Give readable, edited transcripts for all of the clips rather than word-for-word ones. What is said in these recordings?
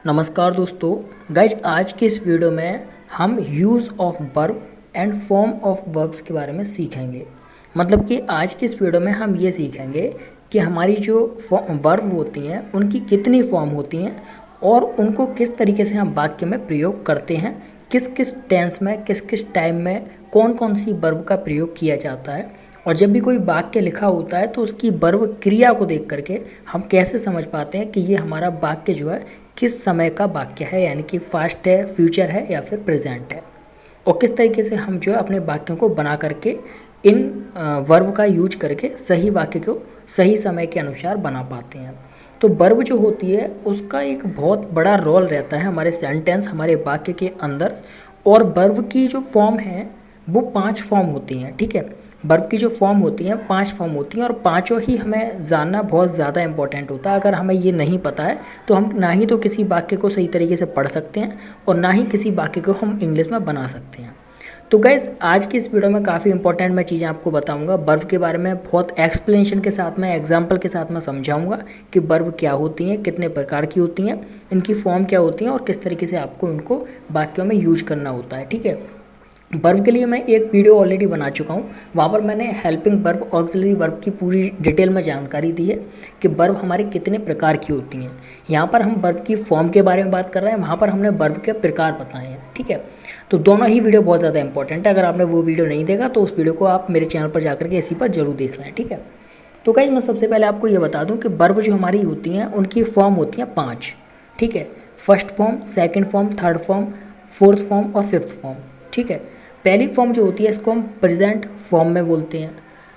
नमस्कार दोस्तों। गाइज आज के इस वीडियो में हम use of verb and form of verbs के बारे में सीखेंगे। मतलब कि आज के इस वीडियो में हम ये सीखेंगे कि हमारी जो वर्ब होती हैं उनकी कितनी फॉर्म होती हैं और उनको किस तरीके से हम वाक्य में प्रयोग करते हैं, किस किस टेंस में, किस किस टाइम में कौन कौन सी वर्ब का प्रयोग किया जाता है। और जब भी कोई वाक्य लिखा होता है तो उसकी वर्ब क्रिया को देख करके हम कैसे समझ पाते हैं कि ये हमारा वाक्य जो है किस समय का वाक्य है, यानी कि पास्ट है, फ्यूचर है या फिर प्रेजेंट है। और किस तरीके से हम जो है अपने वाक्यों को बना करके इन वर्ब का यूज करके सही वाक्य को सही समय के अनुसार बना पाते हैं। तो वर्ब जो होती है उसका एक बहुत बड़ा रोल रहता है हमारे सेंटेंस, हमारे वाक्य के अंदर। और वर्ब की जो फॉर्म है वो 5 फॉर्म होती हैं। ठीक है, वर्ब की जो फॉर्म होती हैं 5 फॉर्म होती हैं और पांचों ही हमें जानना बहुत ज़्यादा इंपॉर्टेंट होता है। अगर हमें ये नहीं पता है तो हम ना ही तो किसी वाक्य को सही तरीके से पढ़ सकते हैं और ना ही किसी वाक्य को हम इंग्लिश में बना सकते हैं। तो गाइज़ आज की इस वीडियो में काफ़ी इंपॉर्टेंट मैं चीज़ें आपको बताऊंगा। वर्ब के बारे में बहुत एक्सप्लेनेशन के साथ में, एग्जाम्पल के साथ में समझाऊंगा कि वर्ब क्या होती हैं, कितने प्रकार की होती हैं, इनकी फॉर्म क्या होती हैं और किस तरीके से आपको उनको वाक्यों में यूज करना होता है। ठीक है, वर्ब के लिए मैं एक वीडियो ऑलरेडी बना चुका हूँ। वहाँ पर मैंने हेल्पिंग वर्ब, ऑक्सिलरी वर्ब की पूरी डिटेल में जानकारी दी है कि वर्ब हमारे कितने प्रकार की होती हैं। यहाँ पर हम वर्ब की फॉर्म के बारे में बात कर रहे हैं, वहाँ पर हमने वर्ब के प्रकार बताए हैं। ठीक है, तो दोनों ही वीडियो बहुत ज़्यादा इंपॉर्टेंट है। अगर आपने वो वीडियो नहीं देखा तो उस वीडियो को आप मेरे चैनल पर जाकर के इसी पर जरूर देख लें। ठीक है, तो गाइस मैं सबसे पहले आपको ये बता दूँ कि वर्ब जो हमारी होती हैं उनकी फॉर्म होती हैं 5। ठीक है, first form, second form, third form, fourth form और फिफ्थ फॉर्म। ठीक है, पहली फॉर्म जो होती है इसको हम प्रेजेंट फॉर्म में बोलते हैं।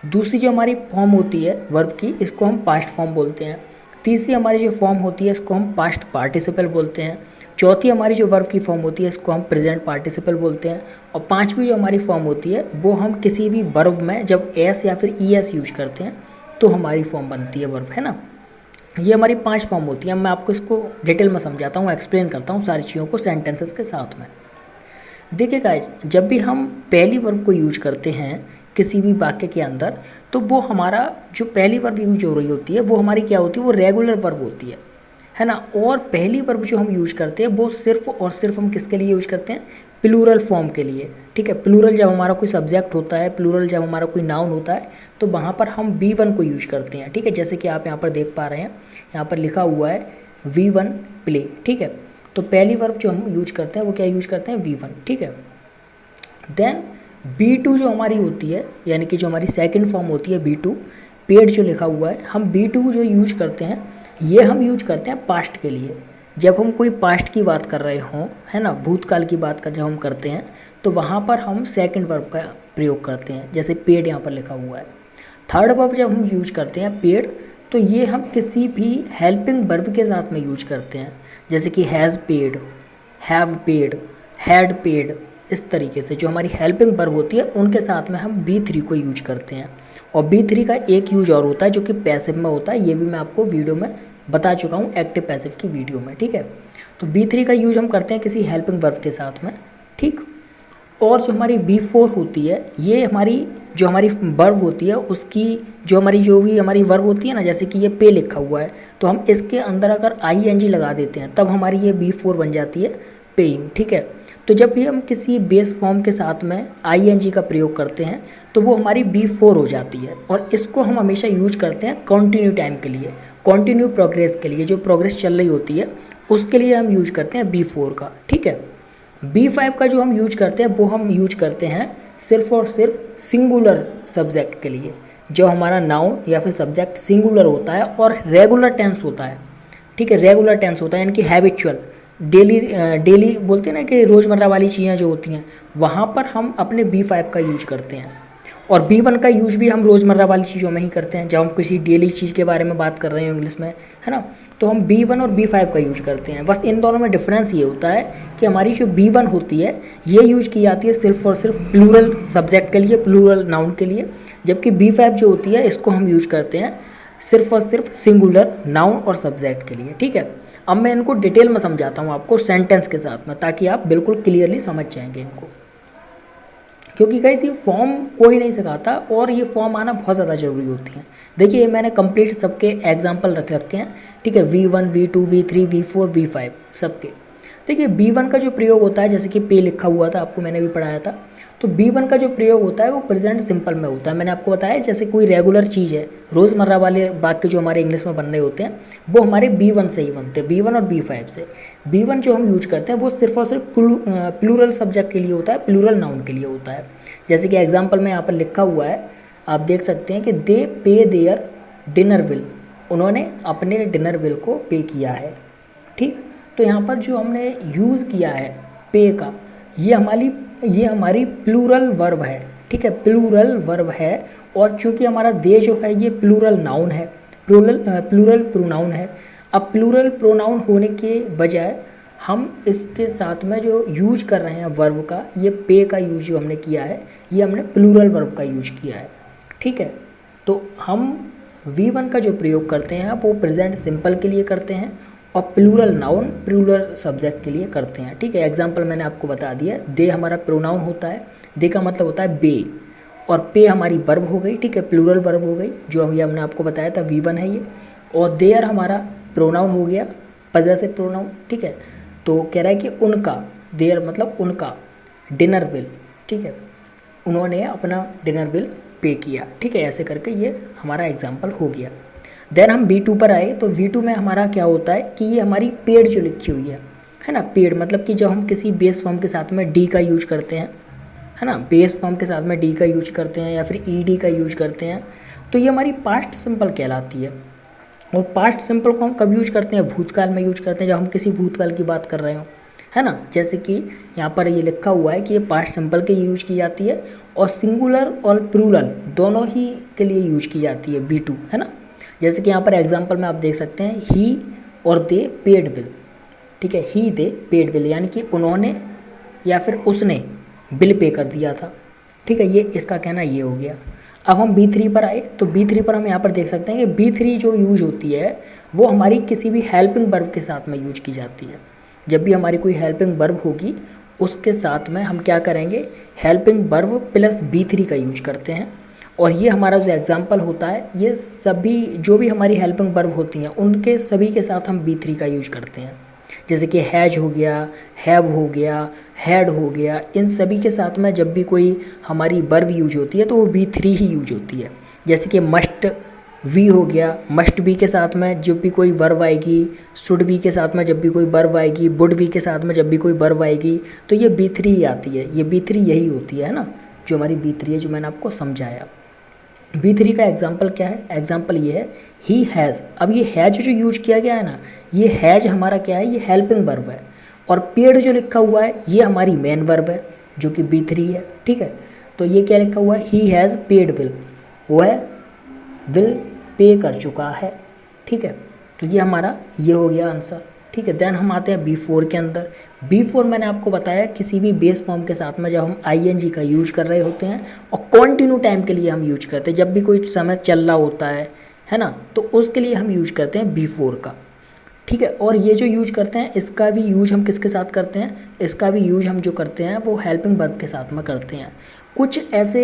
दूसरी जो हमारी फॉर्म होती है वर्ब की, इसको हम पास्ट फॉर्म बोलते हैं। तीसरी हमारी जो फॉर्म होती है इसको हम पास्ट पार्टिसिपल बोलते हैं। चौथी हमारी जो वर्ब की फॉर्म होती है इसको हम प्रेजेंट पार्टिसिपल बोलते हैं। और पांचवी जो हमारी फॉर्म होती है वो हम किसी भी वर्ब में जब एस या फिर ई एस यूज करते हैं तो हमारी फॉर्म बनती है वर्ब, है ना। ये हमारी 5 फॉर्म होती हैं। मैं आपको इसको डिटेल में समझाता हूँ, एक्सप्लेन करता हूँ सारी चीज़ों को सेंटेंसेस के साथ में। देखिए गाइज, जब भी हम पहली वर्ब को यूज करते हैं किसी भी वाक्य के अंदर तो वो हमारा जो पहली वर्ब यूज हो रही होती है वो हमारी क्या होती है, वो रेगुलर वर्ब होती है ना। और पहली वर्ब जो हम यूज करते हैं वो सिर्फ और सिर्फ हम किसके लिए यूज करते हैं, प्लूरल फॉर्म के लिए। ठीक है, प्लूरल जब हमारा कोई सब्जेक्ट होता है, प्लूरल जब हमारा कोई नाउन होता है तो वहाँ पर हम V1 को यूज करते हैं। ठीक है, जैसे कि आप यहाँ पर देख पा रहे हैं, यहाँ पर लिखा हुआ है V1 प्ले। ठीक है, तो पहली वर्ब जो हम यूज करते हैं वो क्या यूज करते हैं, V1। ठीक है, देन B2 जो हमारी होती है, यानी कि जो हमारी सेकंड फॉर्म होती है B2, पेड जो लिखा हुआ है, हम B2 जो यूज करते हैं ये हम यूज करते हैं पास्ट के लिए। जब हम कोई पास्ट की बात कर रहे हों, है ना, भूतकाल की बात जब हम करते हैं तो वहाँ पर हम सेकंड वर्ब का प्रयोग करते हैं, जैसे पेड यहाँ पर लिखा हुआ है। थर्ड वर्ब जब हम यूज करते हैं पेड, तो ये हम किसी भी हेल्पिंग वर्ब के साथ में यूज करते हैं, जैसे कि has paid, have paid, had paid. इस तरीके से जो हमारी हेल्पिंग वर्ब होती है उनके साथ में हम B3 को यूज करते हैं। और B3 का एक यूज और होता है जो कि पैसिव में होता है, ये भी मैं आपको वीडियो में बता चुका हूँ, एक्टिव पैसिव की वीडियो में। ठीक है, तो B3 का यूज हम करते हैं किसी हेल्पिंग वर्ब के साथ में। ठीक, और जो हमारी B4 होती है, ये हमारी जो हमारी वर्ब होती है उसकी जो भी हमारी वर्ब होती है ना, जैसे कि ये पे लिखा हुआ है तो हम इसके अंदर अगर ING लगा देते हैं तब हमारी ये B4 बन जाती है, पेइंग। ठीक है, तो जब भी हम किसी बेस फॉर्म के साथ में ING का प्रयोग करते हैं तो वो हमारी B4 हो जाती है। और इसको हम हमेशा यूज करते हैं कंटिन्यू टाइम के लिए, कंटिन्यू प्रोग्रेस के लिए, जो प्रोग्रेस चल रही होती है उसके लिए हम यूज करते हैं B4 का। ठीक है, B5 का जो हम यूज करते हैं वो हम यूज करते हैं सिर्फ और सिर्फ सिंगुलर सब्जेक्ट के लिए, जो हमारा नाउन या फिर सब्जेक्ट सिंगुलर होता है और रेगुलर टेंस होता है। ठीक है, रेगुलर टेंस होता है, यानी कि हैबिचुअल, डेली बोलते हैं ना कि रोज़मर्रा वाली चीज़ें जो होती हैं, वहाँ पर हम अपने B5 का यूज करते हैं। और B1 का यूज भी हम रोज़मर्रा वाली चीज़ों में ही करते हैं, जब हम किसी डेली चीज़ के बारे में बात कर रहे हैं इंग्लिश में, है ना, तो हम B1 और B5 का यूज करते हैं। बस इन दोनों में डिफरेंस ये होता है कि हमारी जो B1 होती है ये यूज की जाती है सिर्फ और सिर्फ प्लूरल सब्जेक्ट के लिए, प्लूरल नाउन के लिए, जबकि B5 जो होती है इसको हम यूज करते हैं सिर्फ और सिर्फ सिंगुलर नाउन और सब्जेक्ट के लिए। ठीक है, अब मैं इनको डिटेल में समझाता हूँ आपको सेंटेंस के साथ में, ताकि आप बिल्कुल क्लियरली समझ जाएंगे इनको, क्योंकि गाइस ये फॉर्म कोई नहीं सिखाता और ये फॉर्म आना बहुत ज़्यादा ज़रूरी होती है। देखिए मैंने कंप्लीट सबके एग्जाम्पल रख रखे हैं, ठीक है, V1 V2 V3 V4 V5 सबके। देखिए B1 का जो प्रयोग होता है, जैसे कि पे लिखा हुआ था, आपको मैंने भी पढ़ाया था, तो B1 का जो प्रयोग होता है वो प्रेजेंट सिंपल में होता है। मैंने आपको बताया जैसे कोई रेगुलर चीज़ है, रोज़मर्रा वाले वाक्य जो हमारे इंग्लिश में बन रहे होते हैं वो हमारे B1 से ही बनते हैं, B1 और B5 से। B1 जो हम यूज करते हैं वो सिर्फ और सिर्फ प्लूरल सब्जेक्ट के लिए होता है, प्लूरल नाउन के लिए होता है। जैसे कि एग्जाम्पल में यहाँ पर लिखा हुआ है, आप देख सकते हैं कि दे पे देयर डिनर बिल, उन्होंने अपने डिनर बिल को पे किया है, ठीक। तो यहाँ पर जो हमने यूज़ किया है पे का, ये हमारी प्लूरल वर्ब है, ठीक है, प्लूरल वर्ब है। और चूंकि हमारा दे जो है ये प्लूरल नाउन है, प्लूरल प्रोनाउन है। अब प्लूरल प्रोनाउन होने के बजाय हम इसके साथ में जो यूज कर रहे हैं वर्ब का, ये पे का यूज जो हमने किया है, ये हमने प्लूरल वर्ब का यूज किया है, ठीक है। तो हम V1 का जो प्रयोग करते हैं वो प्रेजेंट सिंपल के लिए करते हैं और प्लूरल नाउन प्लूरल सब्जेक्ट के लिए करते हैं, ठीक है। एग्जाम्पल मैंने आपको बता दिया, दे हमारा प्रोनाउन होता है, दे का मतलब होता है बे, और पे हमारी वर्ब हो गई, ठीक है, प्लूरल वर्ब हो गई, जो अभी हमने आपको बताया था V1 है ये। और देयर हमारा प्रोनाउन हो गया, पजेसिव प्रोनाउन, ठीक है। तो कह रहा है कि उनका, देयर मतलब उनका डिनर बिल, ठीक है, उन्होंने अपना डिनर बिल पे किया, ठीक है। ऐसे करके ये हमारा एग्जाम्पल हो गया। देन हम V2 पर आए, तो V2 में हमारा क्या होता है कि ये हमारी पेड़ जो लिखी हुई है ना, पेड़ मतलब कि जब हम किसी बेस फॉर्म के साथ में डी का यूज करते हैं, है ना, बेस फॉर्म के साथ में डी का यूज करते हैं या फिर ईडी का यूज करते हैं, तो ये हमारी पास्ट सिंपल कहलाती है। और पास्ट सिंपल को हम कब यूज करते हैं, भूतकाल में यूज करते हैं, जब हम किसी भूतकाल की बात कर रहे हो, है ना। जैसे कि यहाँ पर ये लिखा हुआ है कि ये पास्ट सिंपल के यूज की जाती है और सिंगुलर और प्लूरल दोनों ही के लिए यूज की जाती है V2, है ना। जैसे कि यहाँ पर एग्जांपल में आप देख सकते हैं, ही और दे पेड बिल, ठीक है, ही दे पेड बिल, यानी कि उन्होंने या फिर उसने बिल पे कर दिया था, ठीक है, ये इसका कहना ये हो गया। अब हम B3 पर आए, तो B3 पर हम यहाँ पर देख सकते हैं कि B3 जो यूज होती है वो हमारी किसी भी हेल्पिंग वर्ब के साथ में यूज की जाती है। जब भी हमारी कोई हेल्पिंग वर्ब होगी उसके साथ में हम क्या करेंगे, हेल्पिंग वर्ब प्लस B3 का यूज करते हैं। और ये हमारा जो एग्जाम्पल होता है, ये सभी जो भी हमारी हेल्पिंग वर्ब होती हैं उनके सभी के साथ हम B3 का यूज करते हैं। जैसे कि हैज हो गया, हैव हो गया, हैड हो गया, इन सभी के साथ में जब भी कोई हमारी वर्ब यूज होती है तो वो B3 ही यूज होती है। जैसे कि मस्ट वी हो गया, मस्ट बी के साथ में जब भी कोई वर्ब आएगी, शुड बी के साथ में जब भी कोई वर्ब आएगी, वुड बी के साथ में जब भी कोई वर्ब आएगी, तो ये B3 ही आती है, ये B3 यही होती है ना, जो हमारी B3 है, जो मैंने आपको समझाया। B3 का एग्जाम्पल क्या है, एग्जाम्पल ये है ही हैज़। अब ये हैज जो यूज किया गया है ना, ये हैज हमारा क्या है, ये हेल्पिंग वर्ब है। और पेड जो लिखा हुआ है ये हमारी मेन वर्ब है जो कि B3 है, ठीक है। तो ये क्या लिखा हुआ है, ही हैज़ पेड बिल, वह बिल पे कर चुका है, ठीक है। तो ये हमारा ये हो गया आंसर, ठीक है। देन हम आते हैं B4 के अंदर। B4 मैंने आपको बताया किसी भी बेस फॉर्म के साथ में जब हम ING का यूज कर रहे होते हैं और कॉन्टिन्यू टाइम के लिए हम यूज करते हैं, जब भी कोई समय चल रहा होता है ना, तो उसके लिए हम यूज करते हैं B4 का, ठीक है। और ये जो यूज करते हैं इसका भी यूज हम किसके साथ करते हैं, इसका भी यूज हम जो करते हैं वो हेल्पिंग वर्ब के साथ में करते हैं। कुछ ऐसे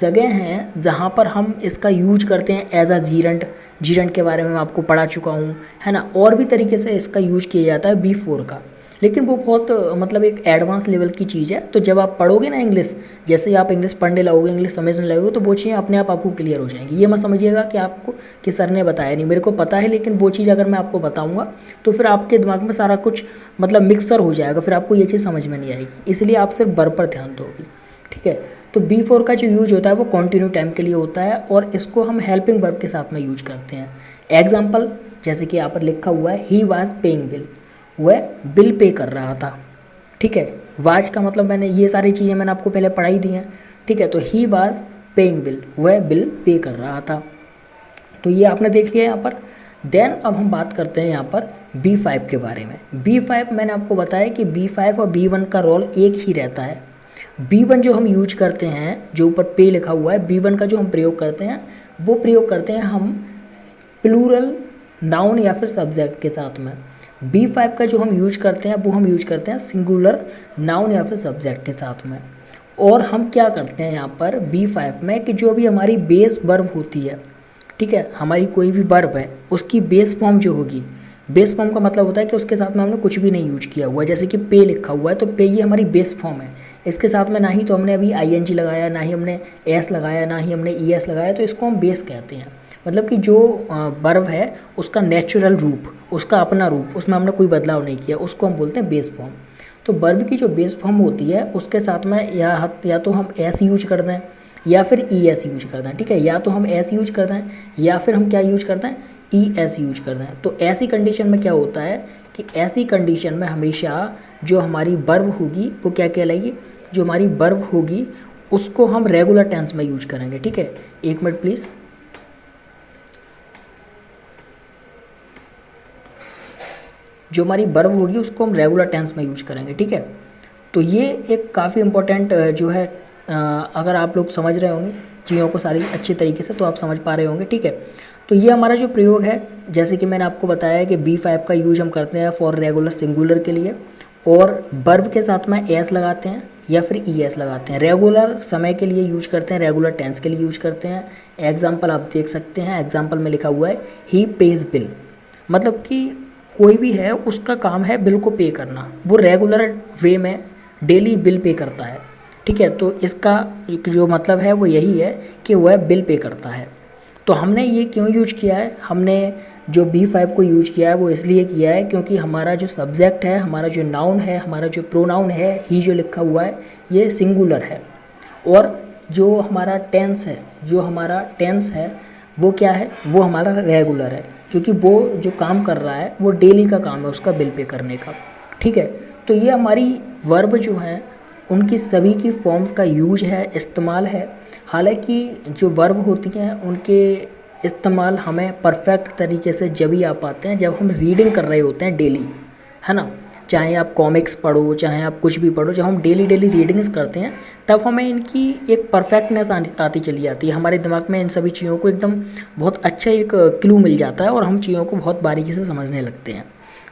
जगह हैं जहाँ पर हम इसका यूज करते हैं एज अ जीरेंट के बारे में मैं आपको पढ़ा चुका हूँ, है ना। और भी तरीके से इसका यूज किया जाता है B4 का, लेकिन वो बहुत मतलब एक एडवांस लेवल की चीज़ है। तो जब आप पढ़ोगे ना इंग्लिश, जैसे ही आप इंग्लिश पढ़ने लगोगे, इंग्लिश समझने लगोगे, तो वो चीज़ें अपने आप आपको क्लियर हो जाएंगी। ये मत समझिएगा कि आपको कि सर ने बताया नहीं, मेरे को पता है, लेकिन वो चीज़ अगर मैं आपको बताऊँगा तो फिर आपके दिमाग में सारा कुछ मतलब मिक्सर हो जाएगा, फिर आपको ये चीज़ समझ में नहीं आएगी। इसलिए आप सिर्फ वर्ब पर ध्यान दोगे, ठीक है। तो B4 का जो यूज होता है वो कॉन्टिन्यू टाइम के लिए होता है और इसको हम हेल्पिंग वर्ब के साथ में यूज करते हैं। एग्जाम्पल जैसे कि यहाँ पर लिखा हुआ है, ही वाज पेइंग बिल, वह बिल पे कर रहा था, ठीक है। वाज का मतलब मैंने ये सारी चीज़ें मैंने आपको पहले पढ़ाई दी हैं, ठीक है। तो ही वाज पेइंग बिल, वह बिल पे कर रहा था, तो ये आपने देख लिया यहाँ पर। देन अब हम बात करते हैं यहाँ पर B5 के बारे में। B5 मैंने आपको बताया कि B5 और B1 का रोल एक ही रहता है। B1 जो हम यूज करते हैं, जो ऊपर पे लिखा हुआ है, B1 का जो हम प्रयोग करते हैं वो प्रयोग करते हैं हम प्लूरल नाउन या फिर सब्जेक्ट के साथ में। B5 का जो हम यूज करते हैं वो हम यूज करते हैं सिंगुलर नाउन या फिर सब्जेक्ट के साथ में। और हम क्या करते हैं यहाँ पर B5 में कि जो भी हमारी बेस वर्ब होती है, ठीक है, हमारी कोई भी वर्ब है उसकी बेस फॉर्म जो होगी, बेस फॉर्म का मतलब होता है कि उसके साथ में हमने कुछ भी नहीं यूज किया हुआ है। जैसे कि पे लिखा हुआ है तो पे ये हमारी बेस फॉर्म है, इसके साथ में ना ही तो हमने अभी ING लगाया, ना ही हमने एस लगाया, ना ही हमने ES लगाया, तो इसको हम बेस कहते हैं। मतलब कि जो वर्ब है उसका नेचुरल रूप, उसका अपना रूप, उसमें हमने कोई बदलाव नहीं किया, उसको हम बोलते हैं बेस फॉर्म। तो वर्ब की जो बेस फॉर्म होती है उसके साथ में या तो हम एस यूज कर दें या फिर ES यूज कर दें। ठीक है, या तो हम एस यूज कर दें या फिर हम क्या यूज करते हैं, ES यूज कर दें। तो ऐसी कंडीशन में क्या होता है कि ऐसी कंडीशन में हमेशा जो हमारी वर्ब होगी वो क्या कहलाएगी, जो हमारी वर्ब होगी उसको हम रेगुलर टेंस में यूज करेंगे। ठीक है, एक मिनट प्लीज़। जो हमारी वर्ब होगी उसको हम रेगुलर टेंस में यूज करेंगे। ठीक है, तो ये एक काफ़ी इम्पोर्टेंट जो है, अगर आप लोग समझ रहे होंगे चीज़ों को सारी अच्छी तरीके से तो आप समझ पा रहे होंगे। ठीक है, तो ये हमारा जो प्रयोग है, जैसे कि मैंने आपको बताया कि B5 का यूज हम करते हैं फॉर रेगुलर सिंगुलर के लिए, और वर्ब के साथ में एस लगाते हैं या फिर ES लगाते हैं। रेगुलर समय के लिए यूज करते हैं, रेगुलर टेंस के लिए यूज करते हैं। एग्जाम्पल आप देख सकते हैं, एग्जाम्पल में लिखा हुआ है ही पेज बिल, मतलब कि कोई भी है उसका काम है बिल को पे करना, वो रेगुलर वे में डेली बिल पे करता है। ठीक है, तो इसका जो मतलब है वो यही है कि वह बिल पे करता है। तो हमने ये क्यों यूज किया है, हमने जो B5 को यूज किया है वो इसलिए किया है क्योंकि हमारा जो सब्जेक्ट है, हमारा जो नाउन है, हमारा जो प्रोनाउन है, ही जो लिखा हुआ है ये सिंगुलर है, और जो हमारा टेंस है वो क्या है, वो हमारा रेगुलर है, क्योंकि वो जो काम कर रहा है वो डेली का काम है उसका बिल पे करने का। ठीक है, तो ये हमारी वर्ब जो है उनकी सभी की फॉर्म्स का यूज है, इस्तेमाल है। हालांकि जो वर्ब होती हैं उनके इस्तेमाल हमें परफेक्ट तरीके से जब ही आ पाते हैं जब हम रीडिंग कर रहे होते हैं डेली, है ना। चाहे आप कॉमिक्स पढ़ो, चाहे आप कुछ भी पढ़ो, जब हम डेली रीडिंग्स करते हैं तब हमें इनकी एक परफेक्टनेस आती चली जाती है। हमारे दिमाग में इन सभी चीज़ों को एकदम बहुत अच्छा एक क्लू मिल जाता है और हम चीज़ों को बहुत बारीकी से समझने लगते हैं।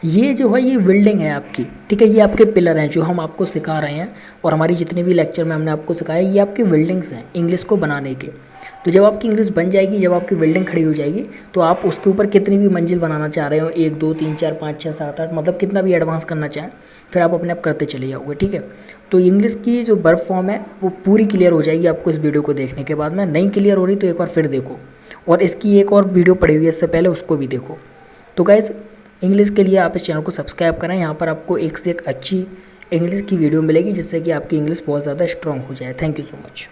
ये जो है ये बिल्डिंग है आपकी। ठीक है, ये आपके पिलर हैं जो हम आपको सिखा रहे हैं, और हमारी जितने भी लेक्चर में हमने आपको सिखाया ये आपके बिल्डिंग्स हैं इंग्लिश को बनाने के। तो जब आपकी इंग्लिश बन जाएगी, जब आपकी बिल्डिंग खड़ी हो जाएगी, तो आप उसके ऊपर कितनी भी मंजिल बनाना चाह रहे हो, 1 2 3 4 5 6 7 8, मतलब कितना भी एडवांस करना चाहें, फिर आप अपने आप करते चले जाओगे। ठीक है, तो इंग्लिश की जो वर्ब फॉर्म है वो पूरी क्लियर हो जाएगी आपको इस वीडियो को देखने के बाद में। नहीं क्लियर हो रही तो एक बार फिर देखो, और इसकी एक और वीडियो पड़ी हुई है इससे पहले, उसको भी देखो। तो गाइस, इंग्लिश के लिए आप इस चैनल को सब्सक्राइब करें, यहाँ पर आपको एक से एक अच्छी इंग्लिश की वीडियो मिलेगी जिससे कि आपकी इंग्लिश बहुत ज़्यादा स्ट्रॉन्ग हो जाए। Thank you so much.